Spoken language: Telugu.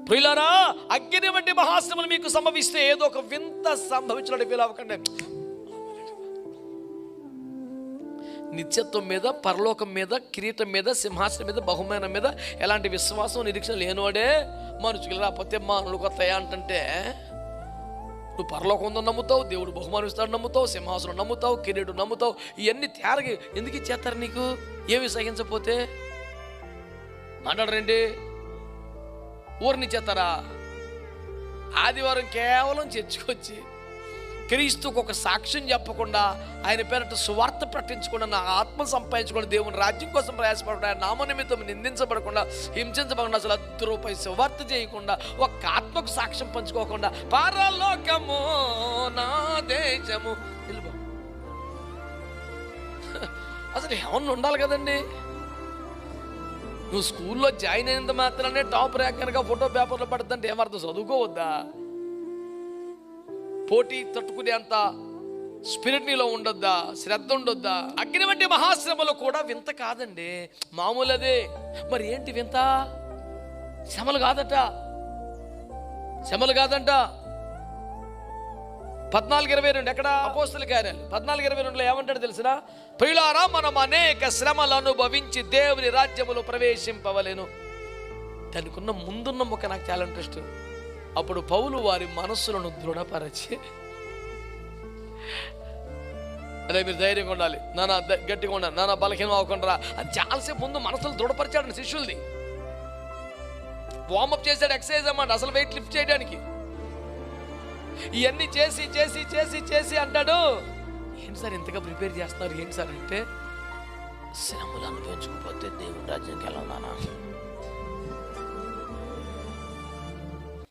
ప్రియులారా, అగ్ని వంటి మహాశ్రమలు మీకు సంభవిస్తే ఏదో ఒక వింత సంభవించినట్టు ఫీల్ అవ్వకండి. నిత్యత్వం మీద, పరలోకం మీద, కిరీటం మీద, సింహాసనం మీద, బహుమానం మీద ఎలాంటి విశ్వాసం నిరీక్షణ లేనివాడే మనుషులు రాకపోతే మానులు కొత్తయా అంటే నువ్వు పరలోకం ఉందని నమ్ముతావు, దేవుడు బహుమానం ఇస్తాడు నమ్ముతావు, సింహాసనం నమ్ముతావు, కిరీటం నమ్ముతావు. ఇవన్నీ తేరగి ఎందుకు ఇచ్చేస్తారు నీకు? ఏమి సహించకపోతే మాట్లాడరండి. ఊరిని చేస్తారా? ఆదివారం కేవలం చర్చకొచ్చి క్రీస్తుకు ఒక సాక్ష్యం చెప్పకుండా, ఆయన పేరట సువార్త ప్రకటించకుండా, నా ఆత్మ సంపాదించకుండా, దేవుని రాజ్యం కోసం ప్రయాసపడకుండా, ఆయన నామ నిమిత్తం నిందించబడకుండా, హింసించబడకుండా, అసలు రూపాయి సువార్త చేయకుండా, ఒక ఆత్మకు సాక్ష్యం పంచుకోకుండా, పరలోకము నా దేశము వెళ్ళిపో. అసలు ఏమన్నా ఉండాలి కదండి. నువ్వు స్కూల్లో జాయిన్ అయినంత మాత్రమే టాప్ ర్యాంక్ కనుక ఫోటో పేపర్లో పడుతుందంటే ఏమర్థం? చదువుకోవద్దా? పోటీ తట్టుకునే అంత స్పిరిట్ నీలో ఉండొద్దా? శ్రద్ధ ఉండొద్దా? అగ్ని వంటి మహాశ్రమలు కూడా వింత కాదండి, మామూలు అదే. మరి ఏంటి వింత? శ్రమలు కాదట, శ్రమలు కాదంట. 14:22 ఎక్కడ? అపోస్తల కార్యాలు 14:22లో ఏమంటాడు తెలిసిన? ప్రియులారా, మనం అనేక శ్రమలు అనుభవించి దేవుని రాజ్యములో ప్రవేశింపవలెను. దానికి ఉన్న ముందున్న ముఖ నాకు చాలా ఇంట్రెస్ట్. అప్పుడు పౌలు వారి మనస్సులను దృఢపరచి, అదే మీరు ధైర్యంగా ఉండాలి నాన్న, గట్టిగా ఉండాలి నాన్న, బలహీనం అవ్వకుండా అని చాలాసేపు ముందు మనసులు దృఢపరిచాడు శిష్యుల్ని. వార్మప్ చేశాడు, ఎక్సర్సైజ్ అన్నమాట, అసలు వెయిట్ లిఫ్ట్ చేయడానికి. ఇవన్నీ చేసి చేసి చేసి చేసి అంటాడు, ఏంటి సార్ ఇంతగా ప్రిపేర్ చేస్తున్నారు? ఏంటి సార్ అంటే, శ్రమలు అనుభవించకపోతే దేవుని రాజ్యానికి ఎలా ఉన్నానా?